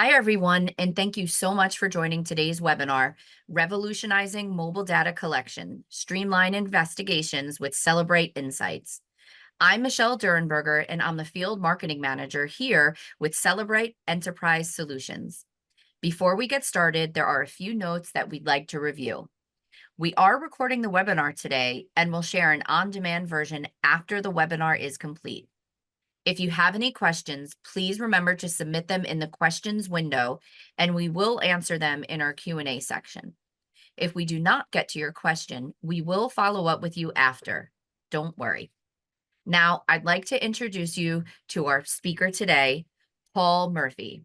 Hi, everyone, and thank you so much for joining today's webinar, Revolutionizing Mobile Data Collection, Streamline Investigations with Cellebrite Inseyets. I'm Michelle Durenberger, and I'm the Field Marketing Manager here with Cellebrite Enterprise Solutions. Before we get started, there are a few notes that we'd like to review. We are recording the webinar today, and we'll share an on-demand version after the webinar is complete. If you have any questions, please remember to submit them in the questions window, and we will answer them in our Q&A section. If we do not get to your question, we will follow up with you after. Don't worry. Now, I'd like to introduce you to our speaker today, Paul Murphy.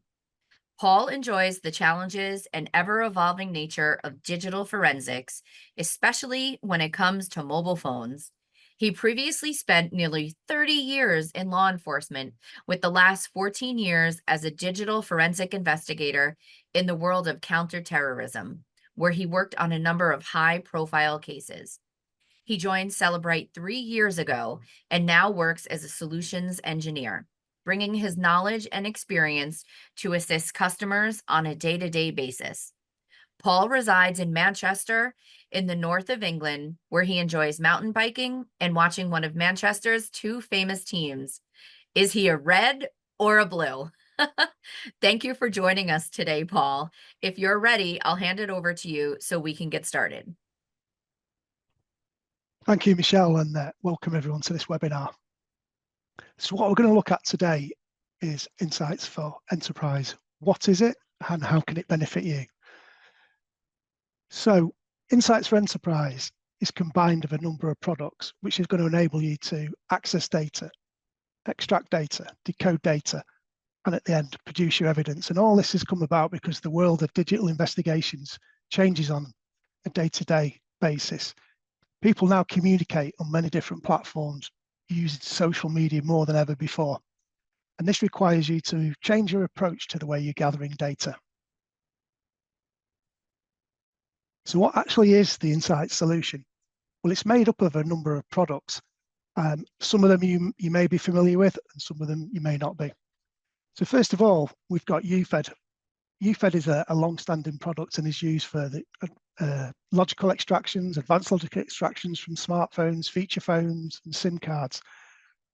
Paul enjoys the challenges and ever-evolving nature of digital forensics, especially when it comes to mobile phones. He previously spent nearly 30 years in law enforcement, with the last 14 years as a digital forensic investigator in the world of counterterrorism, where he worked on a number of high-profile cases. He joined Cellebrite 3 years ago and now works as a solutions engineer, bringing his knowledge and experience to assist customers on a day-to-day basis. Paul resides in Manchester, in the north of England, where he enjoys mountain biking and watching one of Manchester's two famous teams. Is he a red or a blue? Thank you for joining us today, Paul. If you're ready, I'll hand it over to you so we can get started. Thank you, Michelle, and welcome everyone to this webinar. So what we're going to look at today is Inseyets for Enterprise. What is it and how can it benefit you? So Inseyets for Enterprise is combined of a number of products, which is going to enable you to access data, extract data, decode data, and at the end, produce your evidence. And all this has come about because the world of digital investigations changes on a day-to-day basis. People now communicate on many different platforms, using social media more than ever before. And this requires you to change your approach to the way you're gathering data. So what actually is the Inseyets solution? Well, it's made up of a number of products. Some of them you may be familiar with, and some of them you may not be. So first of all, we've got UFED. UFED is a long-standing product and is used for the logical extractions, advanced logical extractions from smartphones, feature phones, and SIM cards.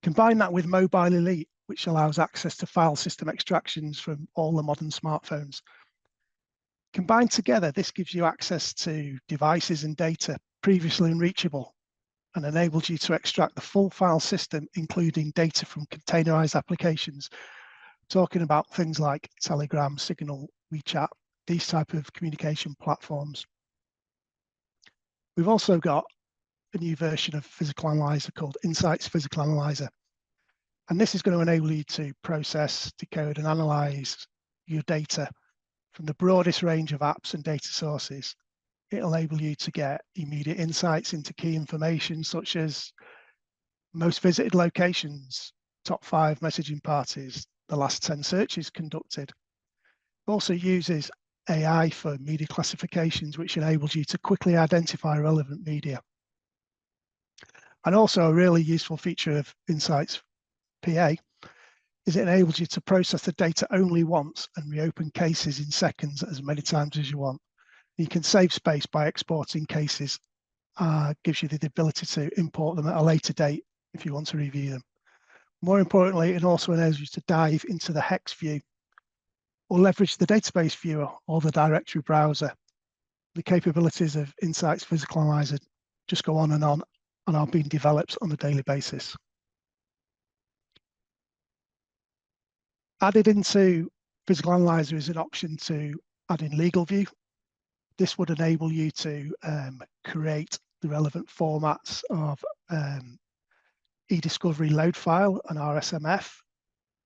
Combine that with Mobile Elite, which allows access to file system extractions from all the modern smartphones. Combined together, this gives you access to devices and data previously unreachable and enables you to extract the full file system, including data from containerized applications, talking about things like Telegram, Signal, WeChat, these type of communication platforms. We've also got a new version of Physical Analyzer called Inseyets Physical Analyzer. And this is going to enable you to process, decode, and analyze your data from the broadest range of apps and data sources. It'll enable you to get immediate insights into key information such as most visited locations, top 5 messaging parties, the last 10 searches conducted. It also uses AI for media classifications, which enables you to quickly identify relevant media. And also a really useful feature of Inseyets PA is it enables you to process the data only once and reopen cases in seconds as many times as you want. You can save space by exporting cases, gives you the ability to import them at a later date if you want to review them. More importantly, it also enables you to dive into the hex view or leverage the database viewer or the directory browser. The capabilities of Inseyets Physical Analyzer just go on and are being developed on a daily basis. Added into Physical Analyzer is an option to add in legal view. This would enable you to create the relevant formats of eDiscovery load file and RSMF.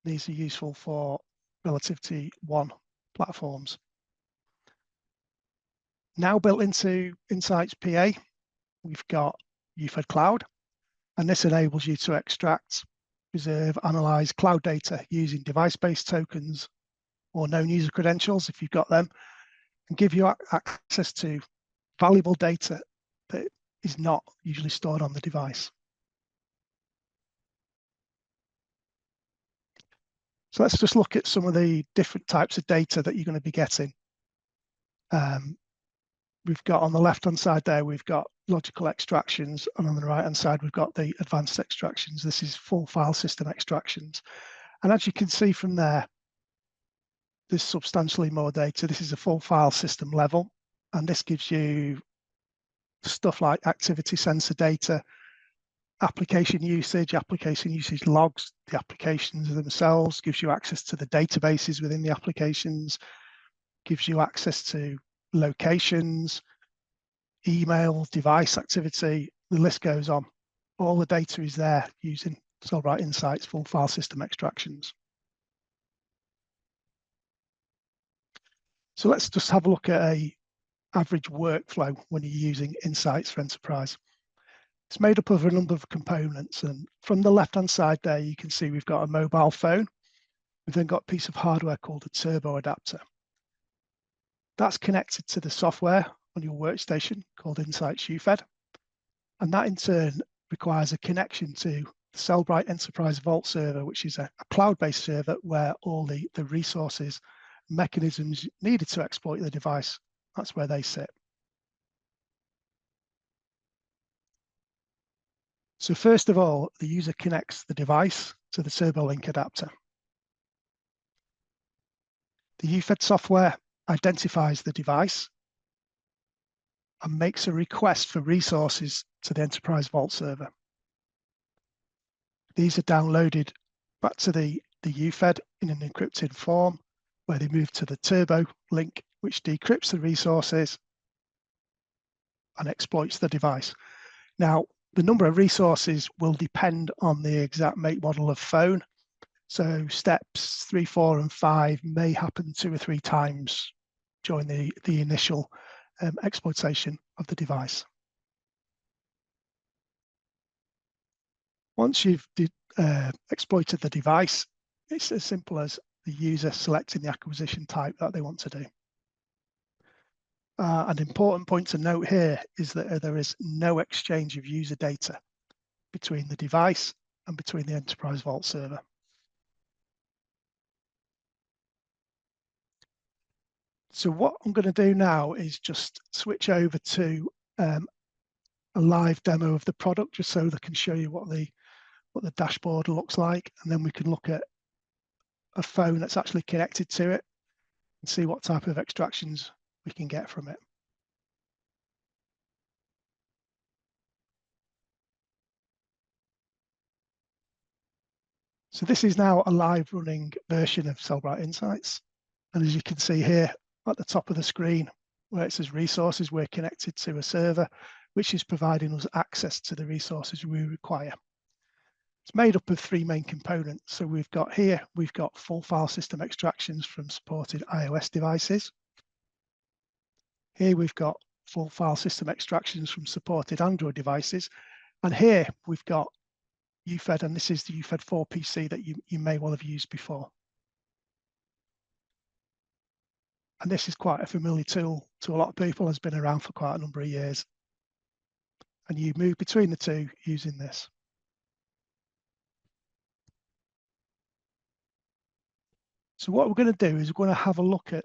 These are useful for Relativity 1 platforms. Now built into Inseyets PA, we've got UFED Cloud, and this enables you to extract, preserve, analyze cloud data using device-based tokens or known user credentials if you've got them, and give you access to valuable data that is not usually stored on the device. So let's just look at some of the different types of data that you're going to be getting. We've got on the left-hand side there, we've got logical extractions, and on the right-hand side, we've got the advanced extractions. This is full file system extractions. And as you can see from there, there's substantially more data. This is a full file system level, and this gives you stuff like activity sensor data, application usage logs, the applications themselves, gives you access to the databases within the applications, gives you access to locations, email, device activity, the list goes on. All the data is there using Cellebrite Inseyets full file system extractions. So let's just have a look at a average workflow when you're using Inseyets for Enterprise. It's made up of a number of components, and from the left-hand side there, you can see we've got a mobile phone. We've then got a piece of hardware called a turbo adapter. That's connected to the software on your workstation called Inseyets UFED, and that in turn requires a connection to the Cellebrite Enterprise Vault server, which is a cloud-based server where all the resources, mechanisms needed to exploit the device, that's where they sit. So first of all, the user connects the device to the TurboLink adapter. The UFED software identifies the device and makes a request for resources to the Enterprise Vault server. These are downloaded back to the UFED in an encrypted form, where they move to the TurboLink, which decrypts the resources and exploits the device. Now, the number of resources will depend on the exact make model of phone. So steps 3, 4, and 5 may happen 2 or 3 times during the initial exploitation of the device. Once you've exploited the device, it's as simple as the user selecting the acquisition type that they want to do. An important point to note here is that there is no exchange of user data between the device and between the Enterprise Vault server. So what I'm going to do now is just switch over to a live demo of the product, just so they can show you what the dashboard looks like, and then we can look at a phone that's actually connected to it and see what type of extractions we can get from it. So this is now a live running version of Cellebrite Inseyets. And as you can see here at the top of the screen, where it says resources, we're connected to a server, which is providing us access to the resources we require. It's made up of 3 main components. So we've got full file system extractions from supported iOS devices. Here we've got full file system extractions from supported Android devices. And here we've got UFED, and this is the UFED 4 PC that you may well have used before. And this is quite a familiar tool to a lot of people, has been around for quite a number of years. And you move between the two using this. So what we're going to do is we're going to have a look at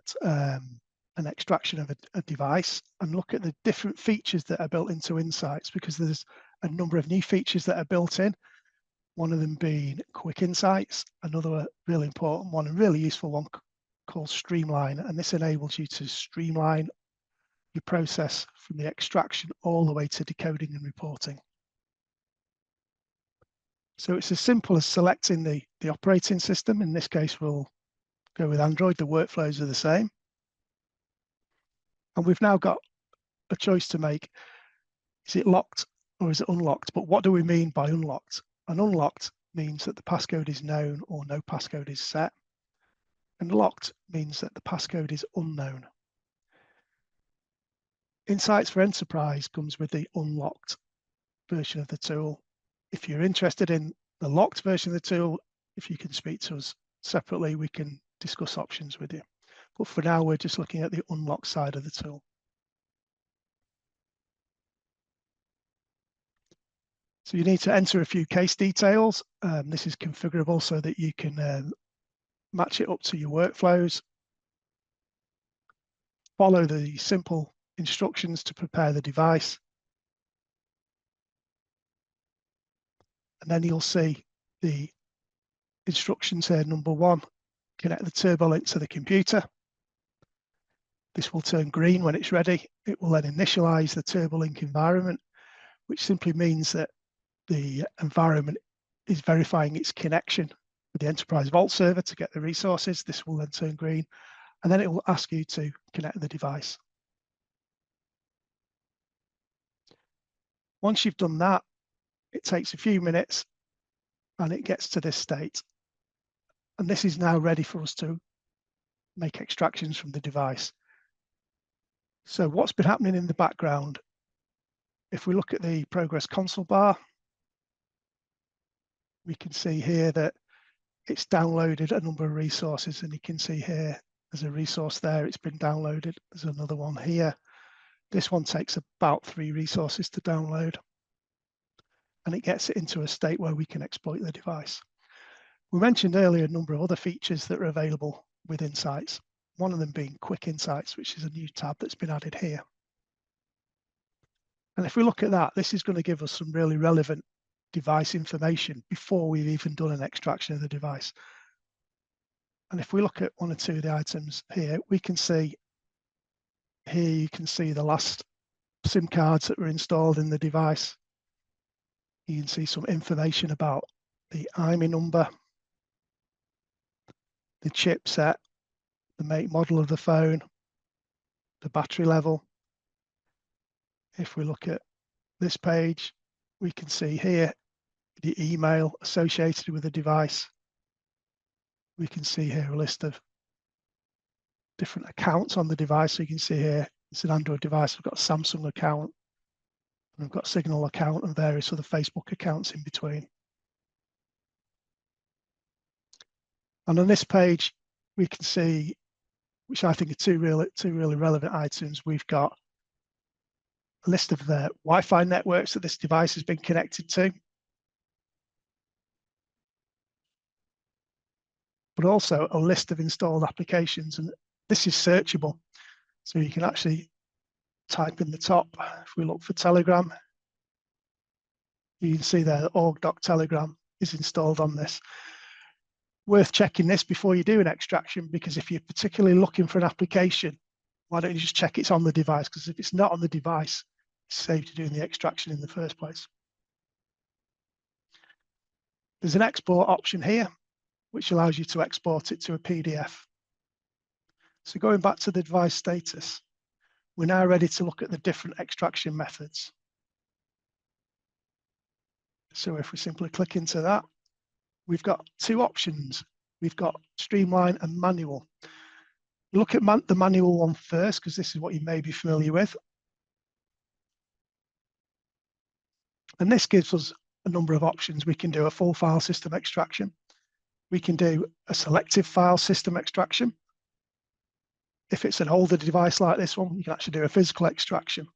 an extraction of a device and look at the different features that are built into Inseyets, because there's a number of new features that are built in. One of them being quick insights, another really important one, a really useful one called Streamline, and this enables you to streamline your process from the extraction all the way to decoding and reporting. So it's as simple as selecting the operating system. In this case, we'll go with Android. The workflows are the same. And we've now got a choice to make. Is it locked or is it unlocked? But what do we mean by unlocked? And unlocked means that the passcode is known or no passcode is set. And locked means that the passcode is unknown. Inseyets for Enterprise comes with the unlocked version of the tool. If you're interested in the locked version of the tool, if you can speak to us separately, we can discuss options with you. But for now, we're just looking at the unlocked side of the tool. So you need to enter a few case details. This is configurable so that you can match it up to your workflows, follow the simple instructions to prepare the device, and then you'll see the instructions here. Number 1, connect the turbo link to the computer. This will turn green when it's ready. It will then initialize the TurboLink environment, which simply means that the environment is verifying its connection with the Enterprise Vault server to get the resources. This will then turn green, and then it will ask you to connect the device. Once you've done that, it takes a few minutes and it gets to this state. And this is now ready for us to make extractions from the device. So what's been happening in the background, if we look at the progress console bar, we can see here that it's downloaded a number of resources, and you can see here there's a resource there, it's been downloaded. There's another one here. This one takes about 3 resources to download, and it gets it into a state where we can exploit the device. We mentioned earlier a number of other features that are available with Insights, one of them being Quick Insights, which is a new tab that's been added here. And if we look at that, this is going to give us some really relevant device information before we've even done an extraction of the device. And if we look at 1 or 2 of the items here, we can see here, you can see the last SIM cards that were installed in the device. You can see some information about the IMEI number, the chipset, the make model of the phone, the battery level. If we look at this page, we can see here the email associated with the device. We can see here a list of different accounts on the device. So you can see here, it's an Android device. We've got a Samsung account, and we've got a Signal account and various other Facebook accounts in between. And on this page, we can see, which I think are two really relevant items. We've got a list of the Wi-Fi networks that this device has been connected to, but also a list of installed applications. And this is searchable. So you can actually type in the top. If we look for Telegram, you can see there that org.doc Telegram is installed on this. Worth checking this before you do an extraction, because if you're particularly looking for an application, why don't you just check it's on the device? Because if it's not on the device, it's safe to doing the extraction in the first place. There's an export option here, which allows you to export it to a PDF. So going back to the device status, we're now ready to look at the different extraction methods. So if we simply click into that, we've got 2 options. We've got Streamline and Manual. Look at the manual one first, because this is what you may be familiar with. And this gives us a number of options. We can do a full file system extraction. We can do a selective file system extraction. If it's an older device like this one, you can actually do a physical extraction.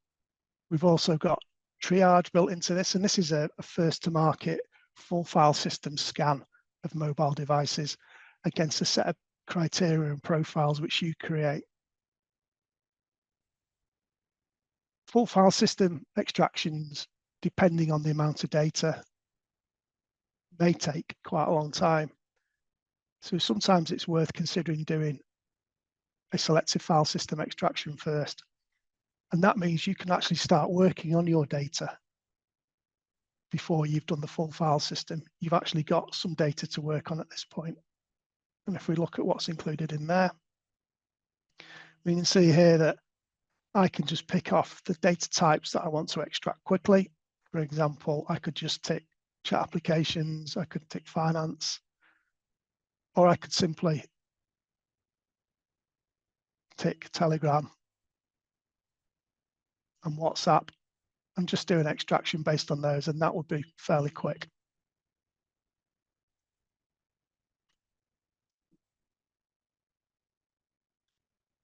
We've also got triage built into this, and this is a first to market full file system scan of mobile devices against a set of criteria and profiles which you create. Full file system extractions, depending on the amount of data, may take quite a long time. So sometimes it's worth considering doing a selective file system extraction first. And that means you can actually start working on your data before you've done the full file system. You've actually got some data to work on at this point. And if we look at what's included in there, we can see here that I can just pick off the data types that I want to extract quickly. For example, I could just tick chat applications, I could tick finance, or I could simply tick Telegram and WhatsApp and just do an extraction based on those, and that would be fairly quick.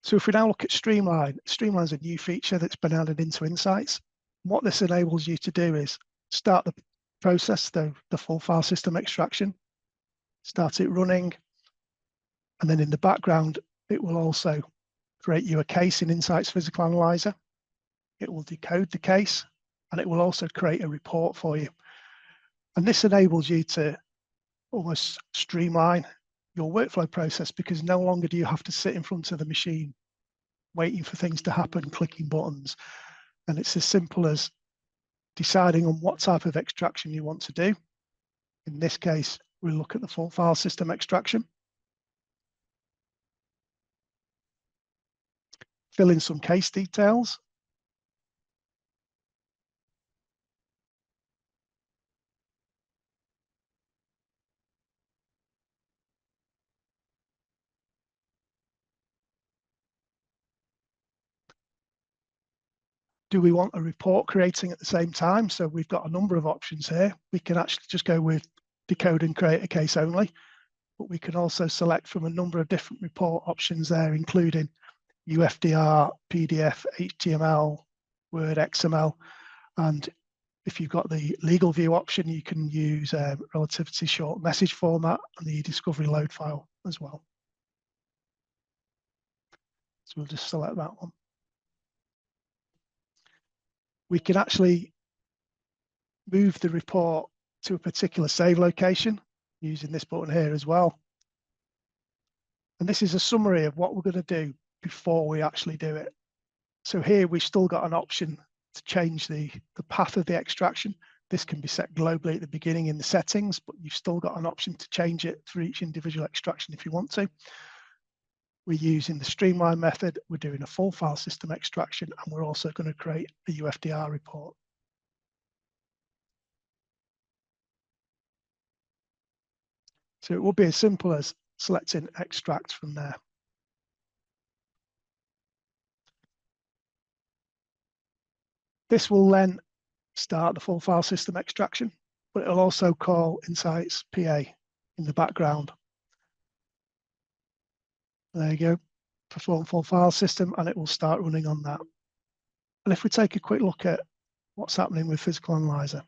So if we now look at Streamline, Streamline is a new feature that's been added into Insights. What this enables you to do is start the process, the full file system extraction, start it running, And then in the background, it will also create you a case in Insights Physical Analyzer. It will decode the case, and it will also create a report for you. And this enables you to almost streamline your workflow process, because no longer do you have to sit in front of the machine waiting for things to happen, clicking buttons. And it's as simple as deciding on what type of extraction you want to do. In this case, we'll look at the full file system extraction. Fill in some case details. Do we want a report creating at the same time? So we've got a number of options here. We can actually just go with decode and create a case only, but we can also select from a number of different report options there, including UFDR, PDF, HTML, Word, XML. And if you've got the legal view option, you can use relativity short message format and the eDiscovery load file as well. So we'll just select that one. We can actually move the report to a particular save location using this button here as well. And this is a summary of what we're going to do before we actually do it. So here we've still got an option to change the path of the extraction. This can be set globally at the beginning in the settings, but you've still got an option to change it for each individual extraction if you want to. We're using the Streamline method. We're doing a full file system extraction, and we're also going to create a UFDR report. So it will be as simple as selecting extract from there. This will then start the full file system extraction, but it'll also call Insights PA in the background. There you go, perform full file system, and it will start running on that. And if we take a quick look at what's happening with Physical Analyzer.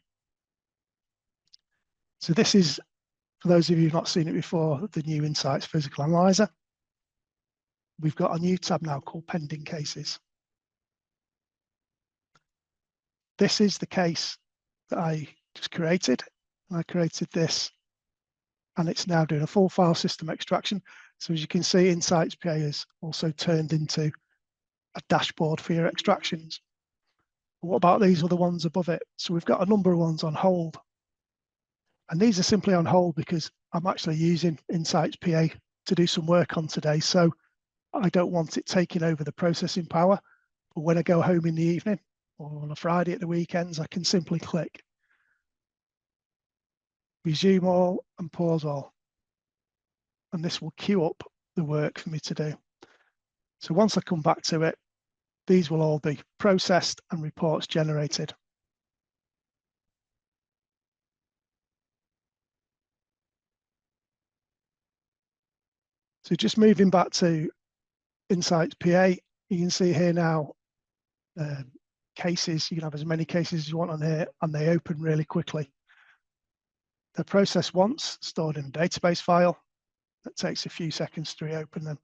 So this is, for those of you who've not seen it before, the new Insights Physical Analyzer. We've got a new tab now called Pending Cases. This is the case that I just created. I created this, and it's now doing a full file system extraction. So as you can see, Insights PA is also turned into a dashboard for your extractions. What about these other ones above it? So we've got a number of ones on hold. And these are simply on hold because I'm actually using Insights PA to do some work on today. So I don't want it taking over the processing power. But when I go home in the evening or on a Friday at the weekends, I can simply click resume all and pause all. And this will queue up the work for me to do. So once I come back to it, these will all be processed and reports generated. So just moving back to Insights PA, you can see here now cases. You can have as many cases as you want on here, and they open really quickly. They're processed once, stored in a database file. That takes a few seconds to reopen them.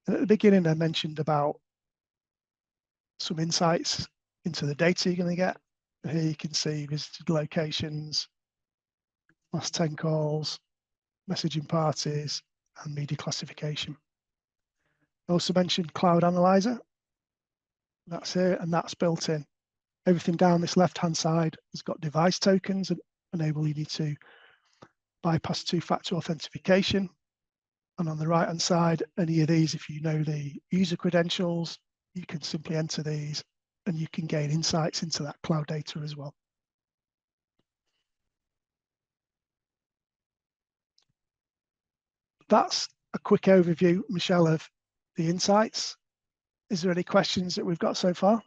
And at the beginning, I mentioned about some insights into the data you're going to get. Here you can see visited locations, last 10 calls, messaging parties, and media classification. I also mentioned Cloud Analyzer. That's here, and that's built in. Everything down this left-hand side has got device tokens and enable you to bypass two-factor authentication. And on the right-hand side, any of these, if you know the user credentials, you can simply enter these and you can gain insights into that cloud data as well. That's a quick overview, Michelle, of the insights. Is there any questions that we've got so far?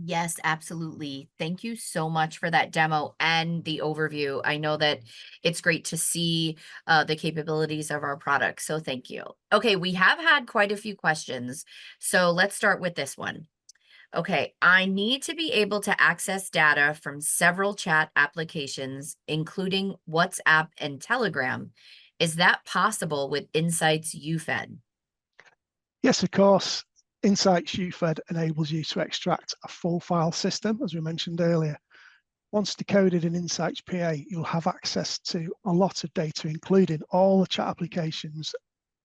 Yes, absolutely. Thank you so much for that demo and the overview. I know that it's great to see the capabilities of our product, so thank you. Okay, we have had quite a few questions, so let's start with this one. Okay, I need to be able to access data from several chat applications, including WhatsApp and Telegram. Is that possible with Insights UFED? Yes, of course. Insights UFED enables you to extract a full file system, as we mentioned earlier. Once decoded in Insights PA, you'll have access to a lot of data, including all the chat applications,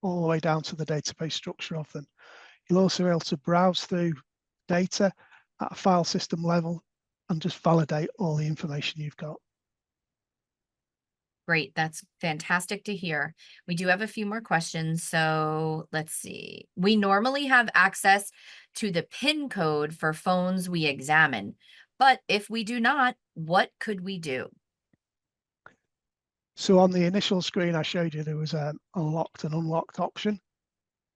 all the way down to the database structure of them. You'll also be able to browse through data at a file system level and just validate all the information you've got. Great. That's fantastic to hear. We do have a few more questions. So let's see. We normally have access to the PIN code for phones we examine, but if we do not, what could we do? So on the initial screen I showed you, there was a locked and unlocked option.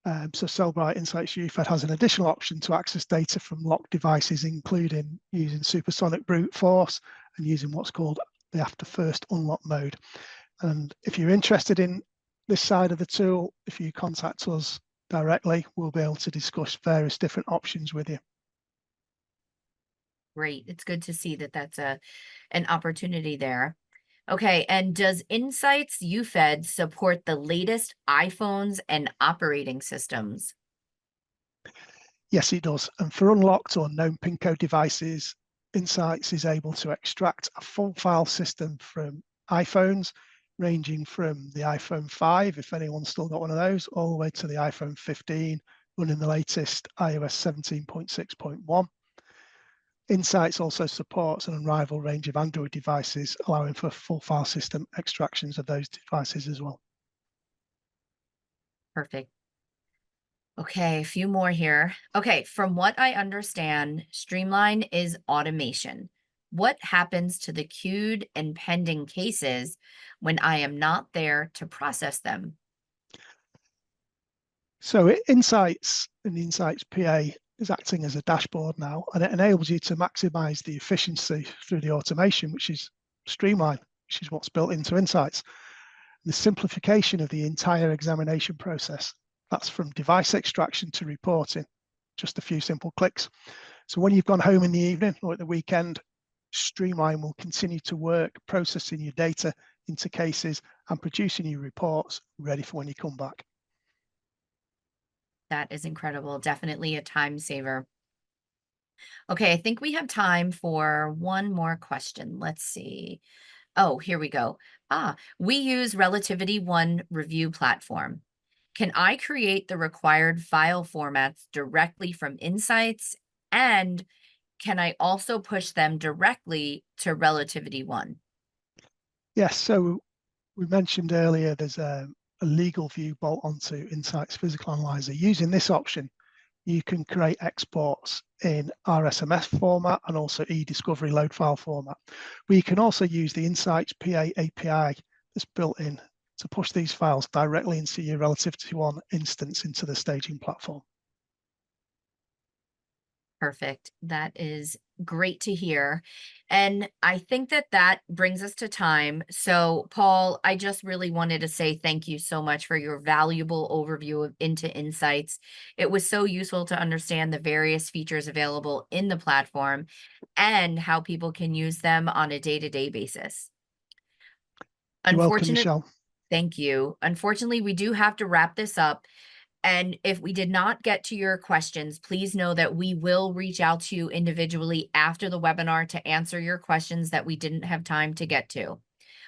So Cellebrite Inseyets UFED has an additional option to access data from locked devices, including using supersonic brute force and using what's called the after first unlock mode. And if you're interested in this side of the tool, if you contact us directly, we'll be able to discuss various different options with you. Great. It's good to see that that's an opportunity there. Okay, and does Insights UFED support the latest iPhones and operating systems? Yes, it does. And for unlocked or known PIN code devices, Insights is able to extract a full file system from iPhones, ranging from the iPhone 5, if anyone's still got one of those, all the way to the iPhone 15, running the latest iOS 17.6.1. Insights also supports an unrivaled range of Android devices, allowing for full file system extractions of those devices as well. Perfect. Okay, a few more here. Okay, from what I understand, Streamline is automation. What happens to the queued and pending cases when I am not there to process them? So Insights and the Insights PA is acting as a dashboard now, and it enables you to maximize the efficiency through the automation, which is Streamline, which is what's built into Insights. The simplification of the entire examination process. That's from device extraction to reporting, just a few simple clicks. So when you've gone home in the evening or at the weekend, Streamline will continue to work processing your data into cases and producing your reports ready for when you come back. That is incredible. Definitely a time saver. Okay, I think we have time for one more question. Let's see. Oh, here we go. We use Relativity One review platform. Can I create the required file formats directly from Insights? And can I also push them directly to Relativity One? Yes, so we mentioned earlier there's a legal view bolt onto Insights Physical Analyzer. Using this option, you can create exports in RSMS format and also eDiscovery load file format. But you can also use the Insights PA API that's built in to push these files directly into your Relativity One instance into the staging platform. Perfect. That is great to hear. And I think that that brings us to time. So, Paul, I just really wanted to say thank you so much for your valuable overview of Into Insights. It was so useful to understand the various features available in the platform and how people can use them on a day-to-day basis. You're welcome, Unfortunate, Michelle. thank you. Unfortunately, we do have to wrap this up. And if we did not get to your questions, please know that we will reach out to you individually after the webinar to answer your questions that we didn't have time to get to.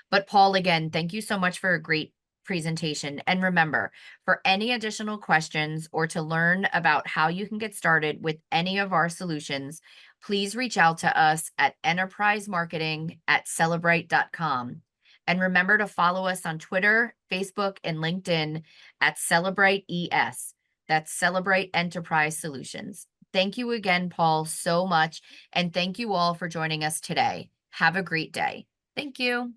But Paul, again, thank you so much for a great presentation. And remember, for any additional questions or to learn about how you can get started with any of our solutions, please reach out to us at enterprisemarketing@cellebrite.com. And remember to follow us on Twitter, Facebook, and LinkedIn at Cellebrite ES. That's Cellebrite Enterprise Solutions. Thank you again, Paul, so much. And thank you all for joining us today. Have a great day. Thank you.